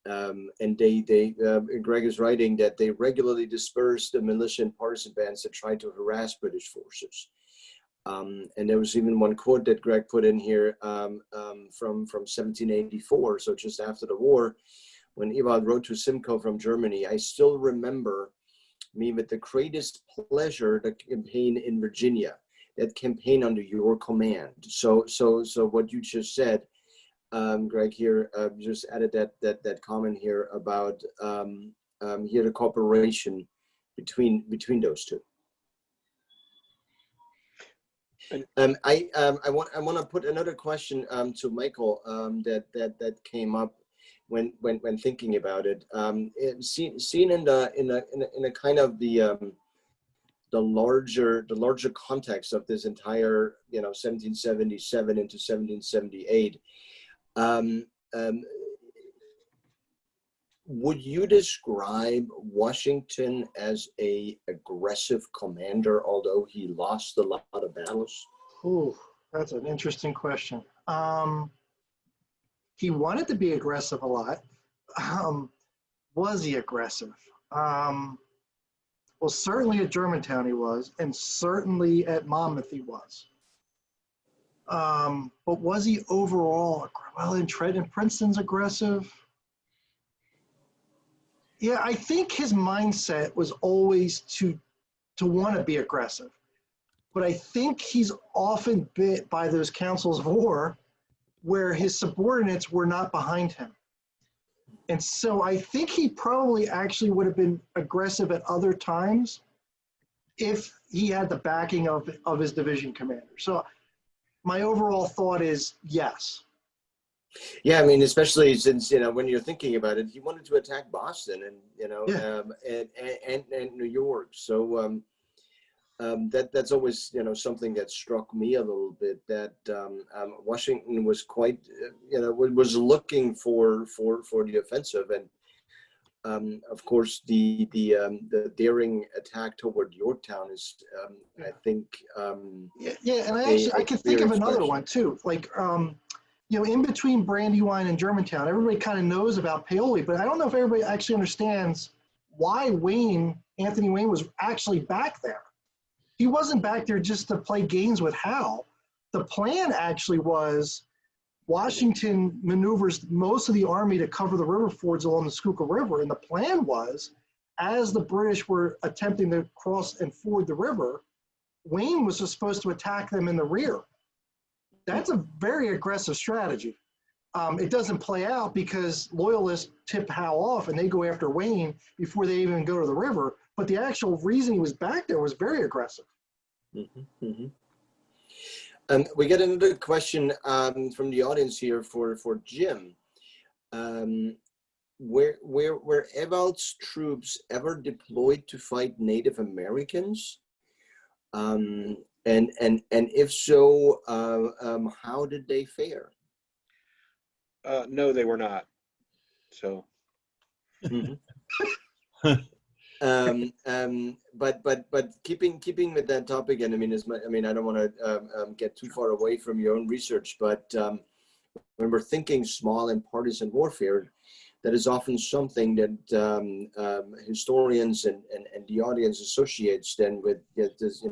Greg is writing that they regularly dispersed the militia and partisan bands that tried to harass British forces. And there was even one quote that Greg put in here from 1784, so just after the war, when Ewald wrote to Simcoe from Germany, I still remember me with the greatest pleasure the campaign in Virginia, that campaign under your command. So what you just said, Greg here just added that comment here about here the cooperation between those two. I want to put another question to Michael that came up when thinking about it. Seen in a kind of the larger context of this entire 1777 into 1778. Would you describe Washington as an aggressive commander, although he lost a lot of battles? Ooh, that's an interesting question. He wanted to be aggressive a lot. Was he aggressive? Well, certainly at Germantown he was, and certainly at Monmouth he was. But was he overall, well, in Princeton's aggressive? Yeah, I think his mindset was always to want to be aggressive. But I think he's often bit by those councils of war where his subordinates were not behind him. And so I think he probably actually would have been aggressive at other times if he had the backing of his division commander. So my overall thought is yes. Yeah, I mean, especially since, when you're thinking about it, he wanted to attack Boston and, and New York. So that's always, something that struck me a little bit, that Washington was quite, was looking for the offensive. And of course, the daring attack toward Yorktown is, I think. Yeah, and I can think of another one too. Like, in between Brandywine and Germantown, everybody kind of knows about Paoli, but I don't know if everybody actually understands why Wayne Anthony Wayne was actually back there. He wasn't back there just to play games with Howe. The plan actually was Washington maneuvers most of the army to cover the river fords along the Schuylkill River. And the plan was, as the British were attempting to cross and ford the river, Wayne was just supposed to attack them in the rear. That's a very aggressive strategy. It doesn't play out because loyalists tip Howe off and they go after Wayne before they even go to the river. But the actual reason he was back there was very aggressive. Mm-hmm, mm-hmm. We get another question from the audience here for Jim. Were Ewald's troops ever deployed to fight Native Americans? And if so, how did they fare? No, they were not. So. Mm-hmm. But keeping with that topic, and I don't want to get too far away from your own research, but when we're thinking small and partisan warfare, that is often something that historians and the audience associates then with this,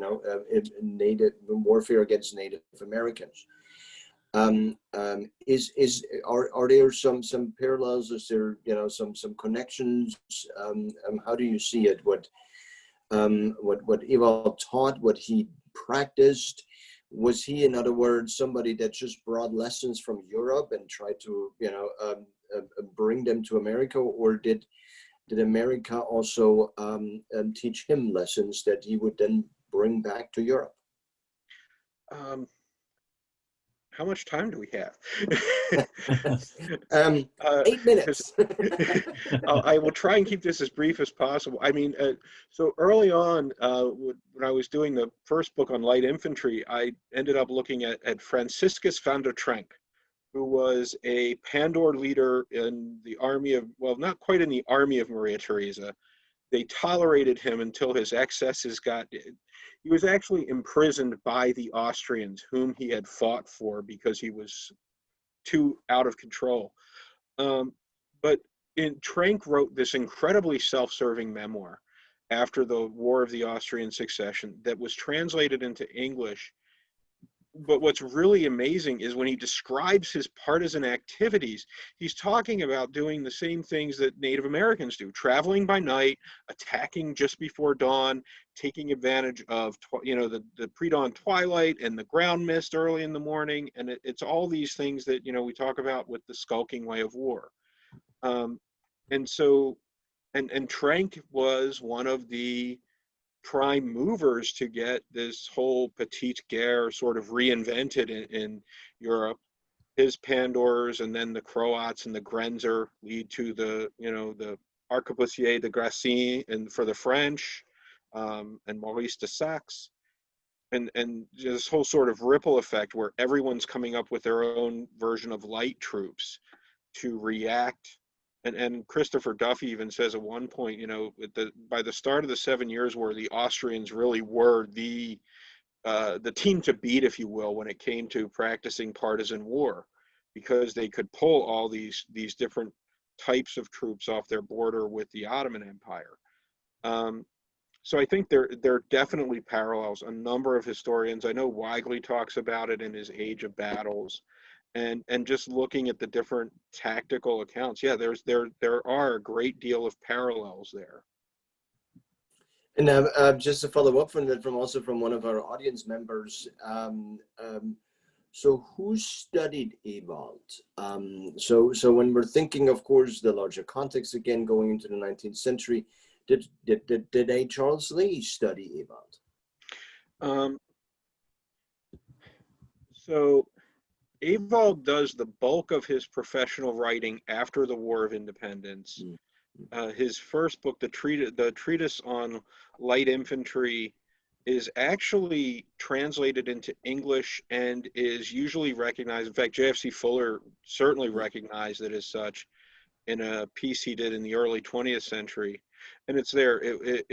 Native warfare against Native Americans. Are there some parallels? Is there some connections? How do you see it? What Ewald taught, what he practiced, was he, in other words, somebody that just brought lessons from Europe and tried to bring them to America, or did America also teach him lessons that he would then bring back to Europe? How much time do we have? 8 minutes. I will try and keep this as brief as possible. So early on, when I was doing the first book on light infantry, I ended up looking at Franciscus van der Trenck, who was a Pandor leader in the army of, well, not quite in the army of Maria Theresa. They tolerated him until his excesses he was actually imprisoned by the Austrians, whom he had fought for because he was too out of control. But Trenck wrote this incredibly self-serving memoir after the War of the Austrian Succession that was translated into English. But what's really amazing is when he describes his partisan activities, he's talking about doing the same things that Native Americans do: traveling by night, attacking just before dawn, taking advantage of the pre-dawn twilight and the ground mist early in the morning. And it's all these things that we talk about with the skulking way of war. And Trenck was one of the prime movers to get this whole petite guerre sort of reinvented in Europe. His Pandors and then the Croats and the Grenzer lead to the Arquebusier de Gracie and for the French, and Maurice de Saxe, and this whole sort of ripple effect where everyone's coming up with their own version of light troops to react. And Christopher Duffy even says at one point, by the start of the 7 Years' War, the Austrians really were the team to beat, if you will, when it came to practicing partisan war, because they could pull all these different types of troops off their border with the Ottoman Empire. So I think there are definitely parallels. A number of historians, I know Weigley talks about it in his Age of Battles. And just looking at the different tactical accounts, yeah, there are a great deal of parallels there. And just to follow up from that, from one of our audience members, so who studied Ewald? So when we're thinking, of course, the larger context again, going into the 19th century, did A. Charles Lee study Ewald? So Ewald does the bulk of his professional writing after the War of Independence. His first book, the Treatise on Light Infantry, is actually translated into English and is usually recognized. In fact, J.F.C. Fuller certainly recognized it as such in a piece he did in the early 20th century. And it's there. It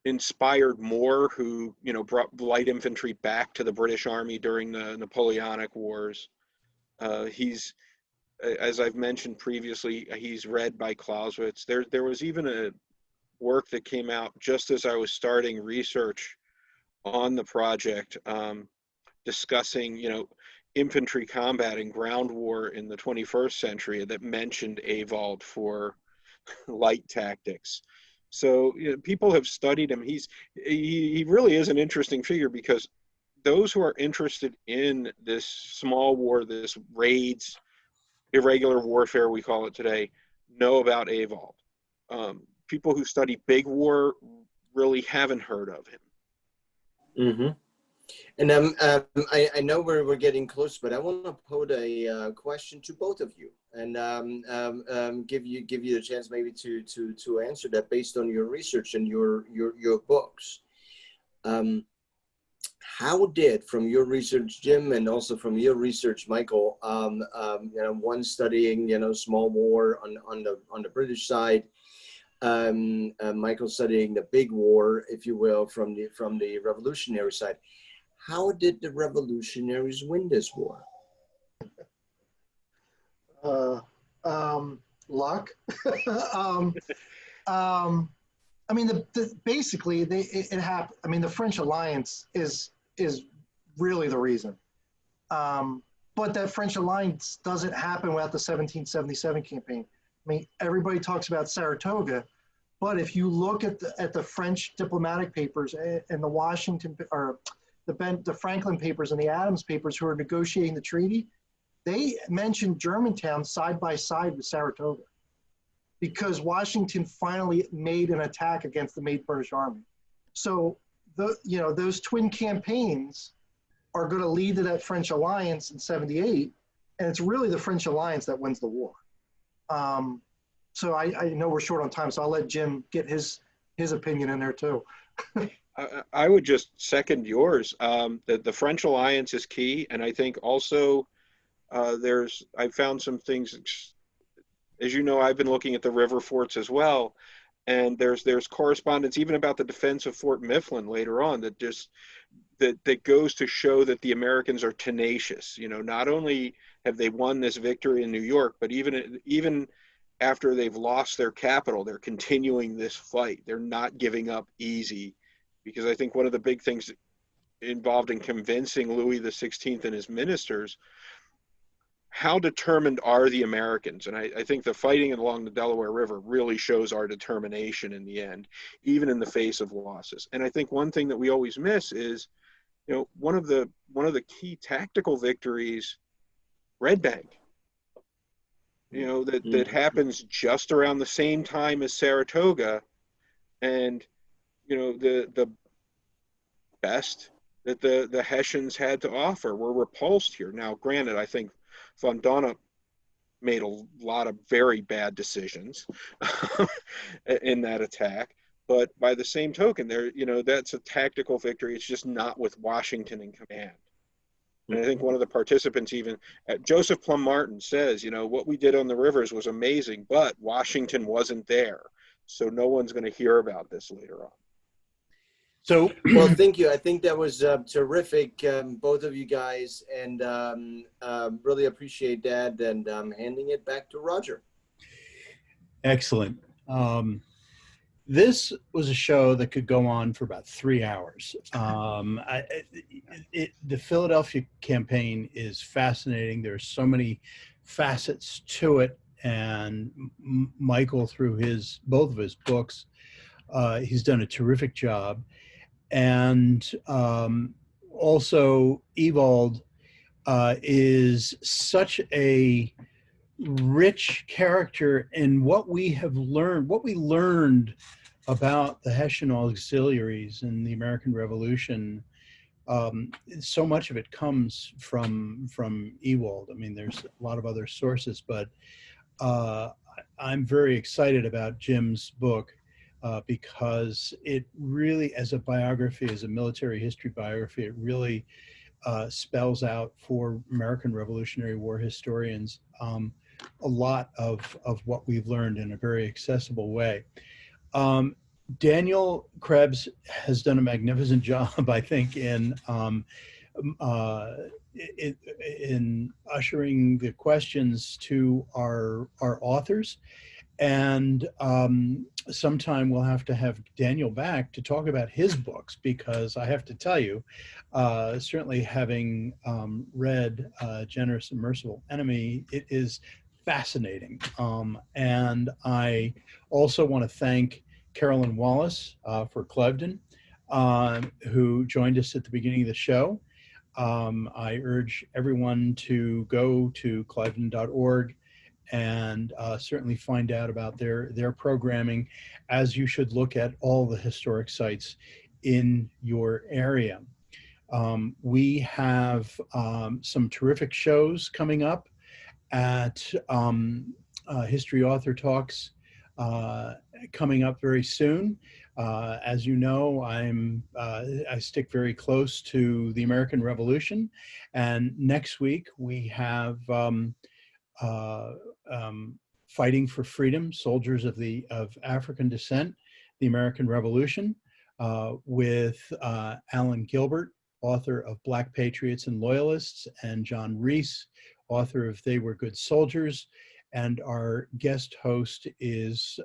inspired Moore, who brought light infantry back to the British Army during the Napoleonic Wars. as I've mentioned previously, he's read by Clausewitz. There was even a work that came out just as I was starting research on the project, discussing, infantry combat and ground war in the 21st century that mentioned Ewald for light tactics. So people have studied him. He really is an interesting figure, because those who are interested in this small war, this raids, irregular warfare, we call it today, know about Ewald. People who study big war really haven't heard of him. Mm-hmm. And I know we're getting close, but I want to pose a question to both of you, and give you the chance maybe to answer that based on your research and your books. How did, from your research, Jim, and also from your research, Michael, one studying small war on the British side, Michael studying the big war, if you will, from the revolutionary side. How did the revolutionaries win this war? Luck. I mean, basically, it happened. I mean, the French alliance is really the reason. But that French alliance doesn't happen without the 1777 campaign. I mean, everybody talks about Saratoga, but if you look at the French diplomatic papers and the Washington or the Franklin papers and the Adams papers who are negotiating the treaty, they mentioned Germantown side by side with Saratoga, because Washington finally made an attack against the main British army. So those twin campaigns are going to lead to that French alliance in '78, and it's really the French alliance that wins the war. So I know we're short on time, so I'll let Jim get his opinion in there too. I would just second yours. That the French alliance is key, and I think also I found some things. As you know, I've been looking at the river forts as well, and there's correspondence even about the defense of Fort Mifflin later on that goes to show that the Americans are tenacious. Not only have they won this victory in New York, but even after they've lost their capital, they're continuing this fight. They're not giving up easy, because I think one of the big things involved in convincing Louis XVI and his ministers, how determined are the Americans? And I think the fighting along the Delaware River really shows our determination in the end, even in the face of losses. And I think one thing that we always miss is, one of the key tactical victories, Red Bank, that happens just around the same time as Saratoga, and the best that the Hessians had to offer were repulsed here. Now, granted, I think Von Donop made a lot of very bad decisions in that attack, but by the same token, that's a tactical victory. It's just not with Washington in command. And I think one of the participants, even Joseph Plum Martin, says, what we did on the rivers was amazing, but Washington wasn't there, so no one's going to hear about this later on. So, well, thank you. I think that was terrific, both of you guys, and really appreciate that. And handing it back to Roger. Excellent. This was a show that could go on for about 3 hours. The Philadelphia campaign is fascinating. There's so many facets to it, and Michael, through both of his books, he's done a terrific job. And also Ewald is such a rich character in what we learned about the Hessian Auxiliaries in the American Revolution. So much of it comes from Ewald. I mean, there's a lot of other sources, but I'm very excited about Jim's book. Because it really, as a biography, as a military history biography, it really spells out for American Revolutionary War historians a lot of what we've learned in a very accessible way. Daniel Krebs has done a magnificent job, I think, in in ushering the questions to our authors. And sometime we'll have to have Daniel back to talk about his books, because I have to tell you, certainly having read Generous and Merciful Enemy, it is fascinating. And I also want to thank Carolyn Wallace for Clevedon, who joined us at the beginning of the show. I urge everyone to go to clevedon.org and certainly find out about their programming, as you should look at all the historic sites in your area. We have some terrific shows coming up at History Author Talks coming up very soon. As you know, I stick very close to the American Revolution, and next week we have Fighting for Freedom, Soldiers of African Descent, the American Revolution, with Alan Gilbert, author of Black Patriots and Loyalists, and John Reese, author of They Were Good Soldiers. And our guest host is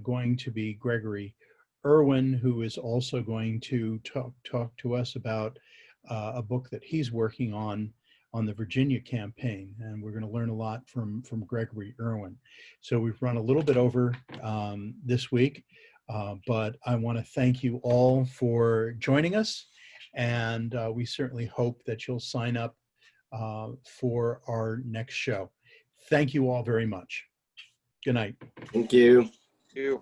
going to be Gregory Irwin, who is also going to talk to us about a book that he's working on the Virginia campaign, and we're going to learn a lot from Gregory Irwin. So we've run a little bit over this week, but I want to thank you all for joining us, and we certainly hope that you'll sign up for our next show. Thank you all very much. Good night. Thank you. You.